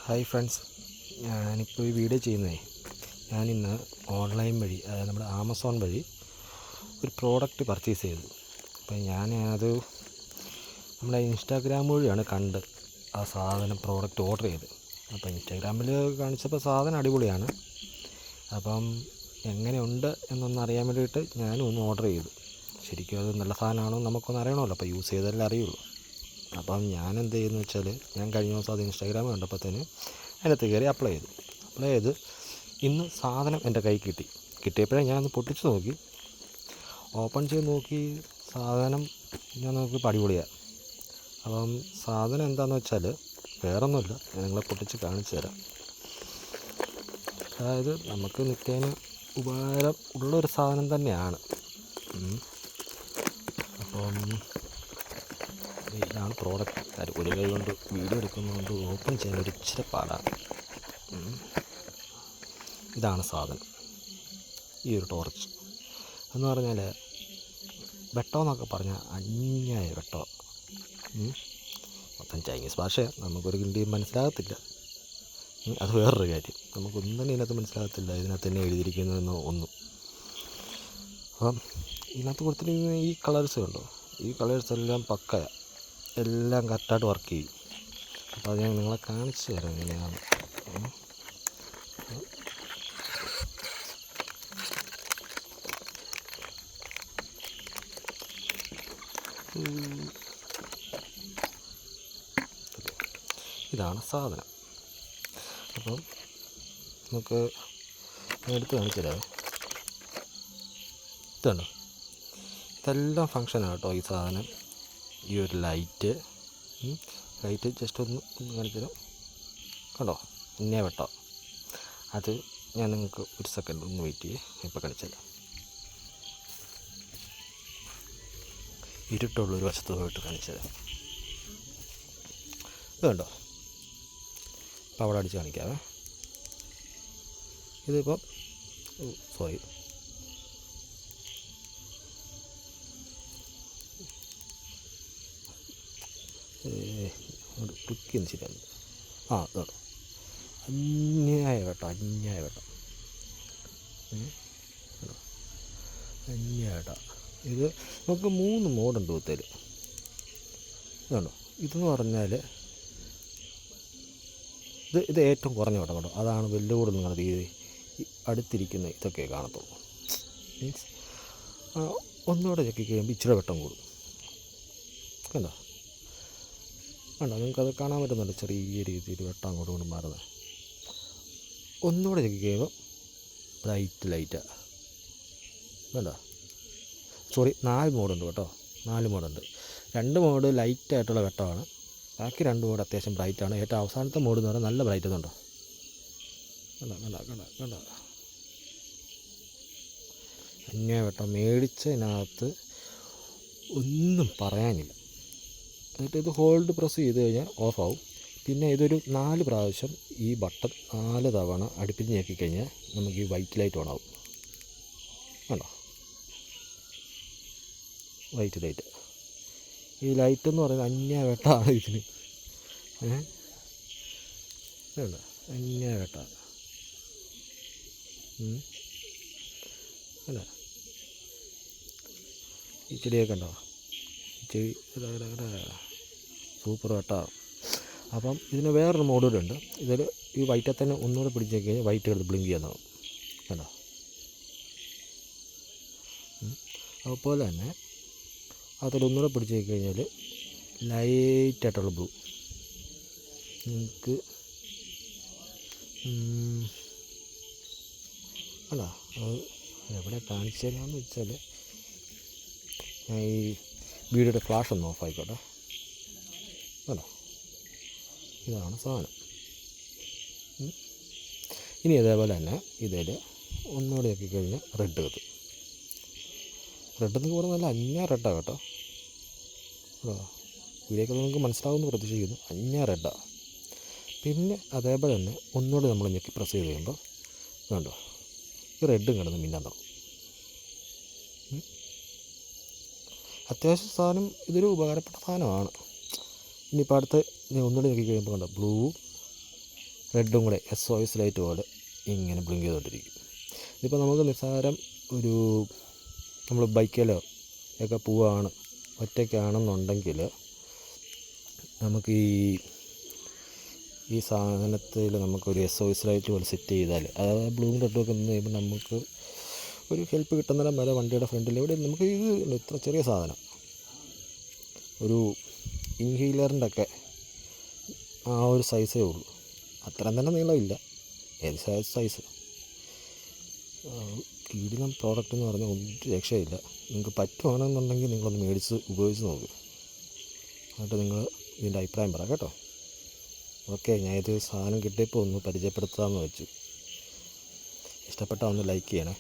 Hi friends, ഞാനിപ്പോൾ ഈ video ചെയ്യുന്നതേ ഞാനിന്ന് ഓൺലൈൻ വഴി, അതായത് നമ്മുടെ ആമസോൺ വഴി ഒരു പ്രോഡക്റ്റ് പർച്ചേസ് ചെയ്തു. അപ്പോൾ അത് നമ്മളെ ഇൻസ്റ്റാഗ്രാം വഴിയാണ് കണ്ട് ആ സാധനം പ്രോഡക്റ്റ് ഓർഡർ ചെയ്ത്. അപ്പോൾ ഇൻസ്റ്റാഗ്രാമിൽ കാണിച്ചപ്പോൾ സാധനം അടിപൊളിയാണ്. അപ്പം എങ്ങനെയുണ്ട് എന്നൊന്നറിയാൻ വേണ്ടിയിട്ട് ഞാനും ഒന്ന് ഓർഡർ ചെയ്തു. ശരിക്കും അത് നല്ല സാധനമാണോ നമുക്കൊന്ന് അറിയണമല്ലോ, അപ്പോൾ യൂസ് ചെയ്താലേ അറിയുള്ളൂ. അപ്പം ഞാൻ എന്ത് ചെയ്യുന്നു വെച്ചാൽ, ഞാൻ കഴിഞ്ഞ ദിവസം അത് ഇൻസ്റ്റാഗ്രാം കണ്ടപ്പോഴത്തേന് അതിനകത്ത് കയറി അപ്ലൈ ചെയ്ത് ഇന്ന് സാധനം എൻ്റെ കൈ കിട്ടിയപ്പോഴേ ഞാനൊന്ന് പൊട്ടിച്ച് നോക്കി, ഓപ്പൺ ചെയ്ത് നോക്കി. സാധനം ഞാൻ നോക്കിയപ്പോൾ അടിപൊളിയാണ്. അപ്പം സാധനം എന്താണെന്ന് വെച്ചാൽ വേറൊന്നുമില്ല, ഞാൻ നിങ്ങളെ പൊട്ടിച്ച് കാണിച്ചു തരാം. അതായത് നമുക്ക് നിത്യേന ഉപകാരം ഉള്ളൊരു സാധനം തന്നെയാണ്. അപ്പം ഇതാണ് പ്രോഡക്റ്റ്. ഒരു കൈ കൊണ്ട് വീഡിയോ എടുക്കുന്നതുകൊണ്ട് ഓപ്പൺ ചെയ്യാൻ ഒരു ഇച്ചിരി പാടാണ്. ഇതാണ് സാധനം, ഈ ഒരു ടോർച്ച് എന്ന് പറഞ്ഞാൽ വെട്ടമെന്നൊക്കെ പറഞ്ഞാൽ അന്യായ വെട്ടം. മൊത്തം ചൈനീസ് ഭാഷ, നമുക്കൊരു കിണ്ടിയും മനസ്സിലാകത്തില്ല. അത് വേറൊരു കാര്യം, നമുക്കൊന്നും തന്നെ ഇതിനകത്ത് മനസ്സിലാകത്തില്ല, ഇതിനകത്ത് തന്നെ എഴുതിയിരിക്കുന്നതെന്നോ ഒന്നും. അപ്പം ഇതിനകത്ത് കൊടുത്തിരിക്കുന്ന ഈ കളേഴ്സ് കണ്ടോ, ഈ കളേഴ്സ് എല്ലാം പക്കയാണ്, എല്ലാം കറക്റ്റായിട്ട് വർക്ക് ചെയ്യും. അപ്പോൾ അത് ഞാൻ നിങ്ങളെ കാണിച്ചു തരാം എങ്ങനെയാണ്. ഇതാണ് സാധനം. അപ്പം നമുക്ക് എടുത്ത് കാണിച്ചു തരാം. ഇതുണ്ടോ, ഇതെല്ലാം ഫങ്ഷനാണ് കേട്ടോ ഈ സാധനം. ഈ ഒരു ലൈറ്റ് ജസ്റ്റ് ഒന്ന് കാണിച്ചു തരാം. കണ്ടോ, ഇന്നേ വെട്ടോ. അത് ഞാൻ നിങ്ങൾക്ക് ഒരു സെക്കൻഡ് ഒന്ന് വെയിറ്റ് ചെയ്യേ, ഇപ്പോൾ കാണിച്ചു തരാം. ഇരുട്ടുള്ളൊരു വശത്ത് പോയിട്ട് കാണിച്ചു തരാം. ഇത് കണ്ടോ, അപ്പോൾ അവിടെ അടിച്ച് കാണിക്കാവേ. ഇതിപ്പോൾ സോറി, ക്ലിക്ക് ചെയ്യുന്ന ശരിയാണ്. ഇതോ അന്യായ വെട്ടം. ഇത് നമുക്ക് 3 മോഡുണ്ട് കുത്തേൽ. ഇതുണ്ടോ, ഇതെന്ന് പറഞ്ഞാൽ ഇത് ഏറ്റവും കുറഞ്ഞ വെട്ടം കേട്ടോ. അതാണ് വലിയ കൂടുതൽ നിങ്ങളത് ഈ അടുത്തിരിക്കുന്ന ഇതൊക്കെ കാണത്തുള്ളൂ. മീൻസ് ഒന്നുകൂടെ ചെക്കി കഴിയുമ്പോൾ ഇച്ചിരി വെട്ടം കൂടും. കണ്ടോ നിങ്ങൾക്കത് കാണാൻ പറ്റുന്നുണ്ട്, ചെറിയ രീതിയിൽ വെട്ടം അങ്ങോട്ടും ഇങ്ങോട്ടും മാറുന്നത്. ഒന്നുകൂടെ ചെക്കി കഴിയുമ്പോൾ ലൈറ്റാണ്. കണ്ടോ, സോറി, 4 മോഡുണ്ട് കേട്ടോ. 4 മോഡുണ്ട്. 2 മോഡ് ലൈറ്റായിട്ടുള്ള വെട്ടമാണ്, ബാക്കി 2 മോഡ് അത്യാവശ്യം ബ്രൈറ്റാണ്. ഏറ്റവും അവസാനത്തെ മോഡ് എന്ന് പറഞ്ഞാൽ നല്ല ബ്രൈറ്റ് എന്നുണ്ടോ. കണ്ടോ അന്യായ വെട്ടം. മേടിച്ചതിനകത്ത് ഒന്നും പറയാനില്ല. എന്നിട്ട് ഇത് ഹോൾഡ് പ്രസ് ചെയ്ത് കഴിഞ്ഞാൽ ഓഫാവും. പിന്നെ ഇതൊരു 4 പ്രാവശ്യം ഈ ബട്ടൺ 4 തവണ അടുപ്പിച്ച് ഞെക്കിക്കഴിഞ്ഞാൽ നമുക്ക് ഈ വൈറ്റ് ലൈറ്റ് ഓണാവും. കണ്ടോ, വൈറ്റ് ലൈറ്റ്. ഈ ലൈറ്റ് എന്ന് പറയുന്നത് അന്യായ വെട്ടമാണ് ഇതിന്. വേണ്ട, അന്യായ വെട്ടമാണ്. അല്ല, ഈ ചെടിയൊക്കെ ഉണ്ടോ, ചെടി സൂപ്പർ വെട്ടമാണ്. അപ്പം ഇതിന് വേറൊരു മോഡുകളുണ്ട്. ഇതിൽ ഈ വൈറ്റെ തന്നെ ഒന്നുകൂടെ പിടിച്ച് കഴിഞ്ഞാൽ വൈറ്റ് എടുത്ത് ബ്ലിങ്ക് ചെയ്യാനാവും. കണ്ടോ, അതുപോലെ തന്നെ അതിലൊന്നുകൂടെ പിടിച്ച് കഴിഞ്ഞാൽ ലൈറ്റായിട്ടുള്ള ബ്ലൂ. നിങ്ങൾക്ക് അല്ല, അത് എവിടെ കാണിച്ചു തരാമെന്ന് വെച്ചാൽ, ഞാൻ ഈ വീഡിയോയുടെ ഫ്ലാഷ് ഒന്ന് ഓഫായിക്കോട്ടെ. അല്ലോ, ഇതാണ് സാധനം. ഇനി അതേപോലെ തന്നെ ഇതിൽ ഒന്നുകൂടെ ആക്കി കഴിഞ്ഞാൽ റെഡ് കത്തും. റെഡെന്ന് പറഞ്ഞാൽ നല്ല അന്യായ റെഡാണ് കേട്ടോ. വീഡിയോക്ക് നിങ്ങൾക്ക് മനസ്സിലാവുമെന്ന് പ്രതീക്ഷിക്കുന്നു. അന്യായ റെഡാണ്. പിന്നെ അതേപോലെ തന്നെ ഒന്നുകൂടെ നമ്മൾ ഞെക്കി പ്രസ് ചെയ്ത് കഴിയുമ്പോൾ കണ്ടോ, ഈ റെഡും കിടന്ന് മിന്നാൻ തുടങ്ങും. അത്യാവശ്യം സാധനം ഇതൊരു ഉപകാരപ്പെട്ട സാധനമാണ്. ഇനിയിപ്പോൾ അടുത്ത് ഞാൻ ഒന്നുകൂടെ നോക്കി കഴിയുമ്പോൾ കണ്ടോ, ബ്ലൂ റെഡും കൂടെ SOS ലൈറ്റ് പോലെ ഇങ്ങനെ ബ്ലിങ്ക് ചെയ്തുകൊണ്ടിരിക്കും. ഇതിപ്പോൾ നമുക്ക് നിസ്സാരം ഒരു നമ്മൾ ബൈക്കിലോ ഒക്കെ പോവുകയാണ്, ഒറ്റയ്ക്കാണെന്നുണ്ടെങ്കിൽ നമുക്ക് ഈ സാധനത്തിൽ നമുക്കൊരു SOS ലൈറ്റ് പോലെ സെറ്റ് ചെയ്താൽ, അതായത് ബ്ലൂവും റെഡും ഒക്കെ നിന്ന് കഴിയുമ്പോൾ നമുക്ക് ഒരു ഹെൽപ്പ് കിട്ടുന്നിടം വരെ വണ്ടിയുടെ ഫ്രണ്ടിൽ എവിടെ നമുക്ക് ഇത്ര ചെറിയ സാധനം, ഒരു ഇൻഹീലറിൻ്റെ ഒക്കെ ആ ഒരു സൈസേ ഉള്ളൂ, അത്രയും തന്നെ നീളമില്ല, ഏത് സൈസ്. കിടിലം പ്രോഡക്റ്റ് എന്ന് പറഞ്ഞാൽ ഒരു രക്ഷയില്ല. നിങ്ങൾക്ക് പറ്റുവാണെന്നുണ്ടെങ്കിൽ നിങ്ങളൊന്ന് മേടിച്ച് ഉപയോഗിച്ച് നോക്കുക, എന്നിട്ട് നിങ്ങൾ ഇതിൻ്റെ അഭിപ്രായം പറ കേട്ടോ. ഓക്കെ, ഞാൻ ഇത് സാധനം കിട്ടിയപ്പോൾ ഒന്ന് പരിചയപ്പെടുത്താമെന്ന് വെച്ചു. ഇഷ്ടപ്പെട്ടാൽ ഒന്ന് ലൈക്ക് ചെയ്യണേ.